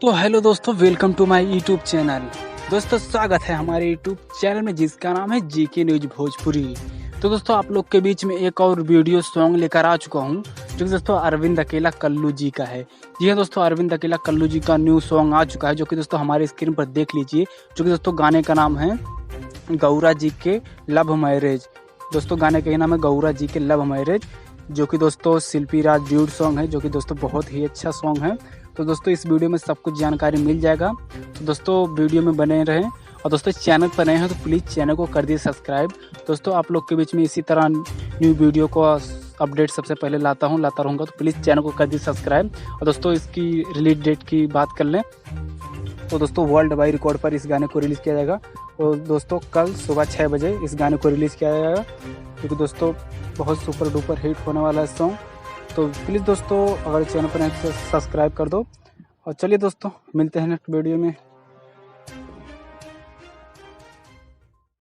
तो हेलो दोस्तों, welcome to my YouTube channel. दोस्तों स्वागत है हमारे यूट्यूब चैनल में जिसका नाम है जीके न्यूज भोजपुरी। तो दोस्तों आप लोग के बीच में एक और वीडियो सॉन्ग लेकर आ चुका हूं, जो कि दोस्तों अरविंद अकेला कल्लू जी का है। जी हाँ दोस्तों, अरविंद अकेला कल्लू जी का न्यू सॉन्ग आ चुका है, जो कि दोस्तों हमारे स्क्रीन पर देख लीजिए। जो कि दोस्तों गाने का नाम है गौरा जी के लव मैरिज। दोस्तों गाने का ही नाम है गौरा जी के लव मैरिज, जो कि दोस्तों शिल्पी राज ड्यूड सॉन्ग है, जो कि दोस्तों बहुत ही अच्छा सॉन्ग है। तो दोस्तों इस वीडियो में सब कुछ जानकारी मिल जाएगा, तो दोस्तों वीडियो में बने रहें। और दोस्तों चैनल पर नए हैं तो प्लीज़ चैनल को कर दिए सब्सक्राइब। दोस्तों आप लोग के बीच में इसी तरह न्यू वीडियो को अपडेट सबसे पहले लाता रहूँगा, तो प्लीज़ चैनल को कर दिए सब्सक्राइब। और दोस्तों इसकी रिलीज डेट की बात कर लें तो दोस्तों वर्ल्ड वाइड रिकॉर्ड पर इस गाने को रिलीज़ किया जाएगा। तो दोस्तों कल सुबह 6 बजे इस गाने को रिलीज़ किया जाएगा, क्योंकि दोस्तों बहुत सुपर डुपर हिट होने वाला है सॉन्ग। तो प्लीज़ दोस्तों अगर चैनल पर नहीं तो सब्सक्राइब कर दो। और चलिए दोस्तों मिलते हैं नेक्स्ट वीडियो में।